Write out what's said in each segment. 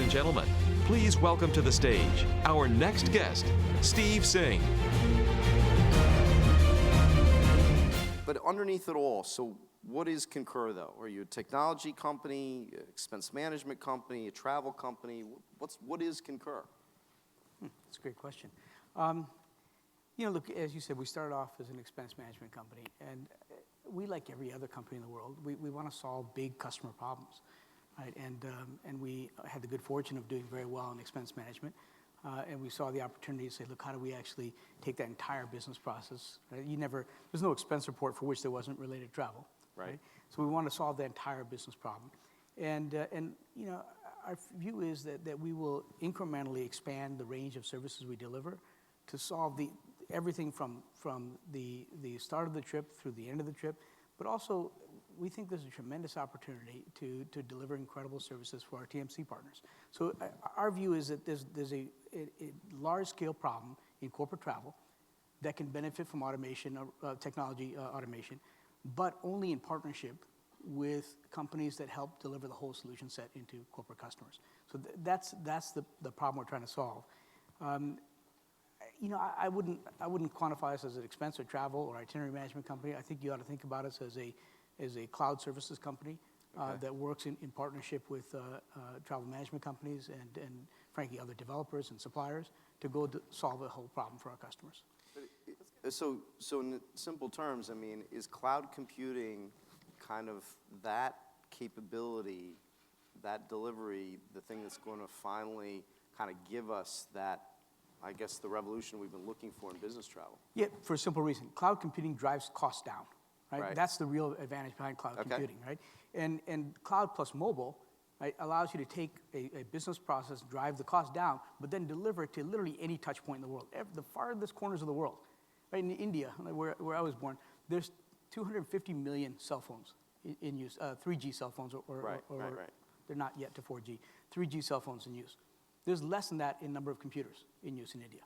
and gentlemen, please welcome to the stage our next guest, Steve Singh. But underneath it all, so what is Concur though? Are you a technology company, expense management company, a travel company? What is Concur? That's a great question. Look, as you said, we started off as an expense management company, and we, like every other company in the world, we want to solve big customer problems, right? And we had the good fortune of doing very well in expense management, and we saw the opportunity to say, look, how do we actually take that entire business process? Right? There's no expense report for which there wasn't related travel, right? So we want to solve the entire business problem, and our view is that we will incrementally expand the range of services we deliver to solve everything from the start of the trip through the end of the trip, but also we think there's a tremendous opportunity to deliver incredible services for our TMC partners. So our view is that there's a large-scale problem in corporate travel that can benefit from automation, technology automation, but only in partnership with companies that help deliver the whole solution set into corporate customers. So that's the problem we're trying to solve. I wouldn't quantify us as an expense or travel or itinerary management company. I think you ought to think about us as a cloud services company that works in partnership with travel management companies and frankly other developers and suppliers to go solve a whole problem for our customers. So in simple terms, I mean, is cloud computing kind of that capability, that delivery, the thing that's going to finally kind of give us that, I guess, the revolution we've been looking for in business travel? Yeah, for a simple reason. Cloud computing drives costs down, right? That's the real advantage behind cloud computing, right? And cloud plus mobile, right, allows you to take a business process, drive the cost down, but then deliver it to literally any touch point in the world, the farthest corners of the world. Right, in India, where I was born, there's 250 million cell phones in use, 3G cell phones, or they're not yet to 4G, 3G cell phones in use. There's less than that in number of computers in use in India.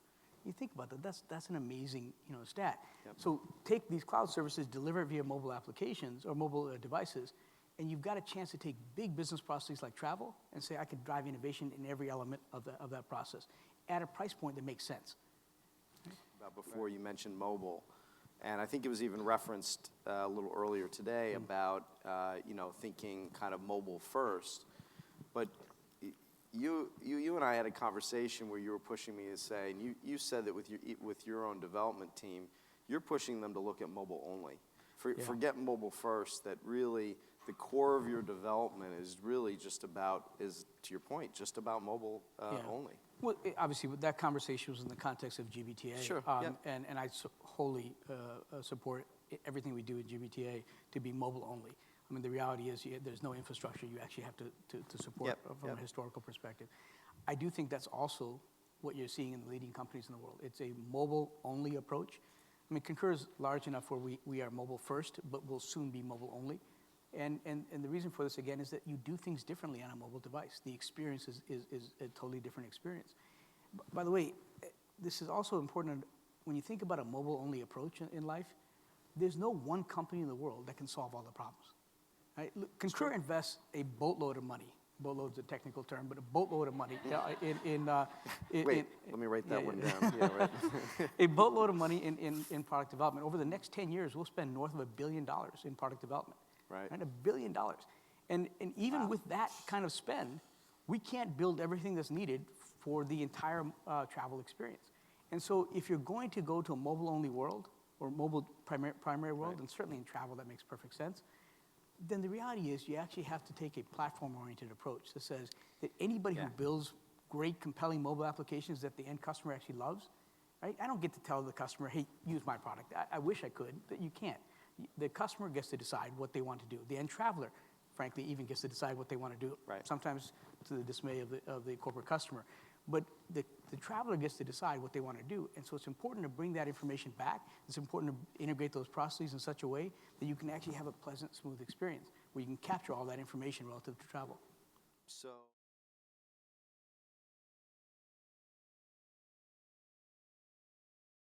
You think about that, that's an amazing stat. Yep. So take these cloud services, deliver it via mobile applications or mobile devices, and you've got a chance to take big business processes like travel and say, I could drive innovation in every element of that process at a price point that makes sense. Before you mentioned mobile, and I think it was even referenced a little earlier today about thinking kind of mobile first. But you and I had a conversation where you were pushing me to say, and you said that with your own development team, you're pushing them to look at mobile only. Forget mobile first. That really the core of your development is really just about, to your point, just about mobile only. Well, obviously, that conversation was in the context of GBTA. Sure. And I wholly support everything we do at GBTA to be mobile only. I mean, the reality is there's no infrastructure you actually have to support from a historical perspective. I do think that's also what you're seeing in the leading companies in the world. It's a mobile-only approach. I mean, Concur is large enough where we are mobile first, but will soon be mobile only. And the reason for this, again, is that you do things differently on a mobile device. The experience is a totally different experience. By the way, this is also important when you think about a mobile-only approach in life. There's no one company in the world that can solve all the problems. Right? Look, Concur invests a boatload of money. Boatload's a technical term, but a boatload of money Wait, let me write that one down. Yeah, right. A boatload of money in product development. Over the next 10 years, we'll spend north of $1 billion in product development. Right? $1 billion. And even with that kind of spend, we can't build everything that's needed for the entire travel experience. And so if you're going to go to a mobile-only world or mobile primary world, and certainly in travel that makes perfect sense, then the reality is you actually have to take a platform-oriented approach that says that anybody who builds great, compelling mobile applications that the end customer actually loves, right? I don't get to tell the customer, hey, use my product. I wish I could, but you can't. The customer gets to decide what they want to do. The end traveler, frankly, even gets to decide what they want to do, sometimes to the dismay of the corporate customer. But the traveler gets to decide what they want to do. And so it's important to bring that information back. It's important to integrate those processes in such a way that you can actually have a pleasant, smooth experience where you can capture all that information relative to travel. So.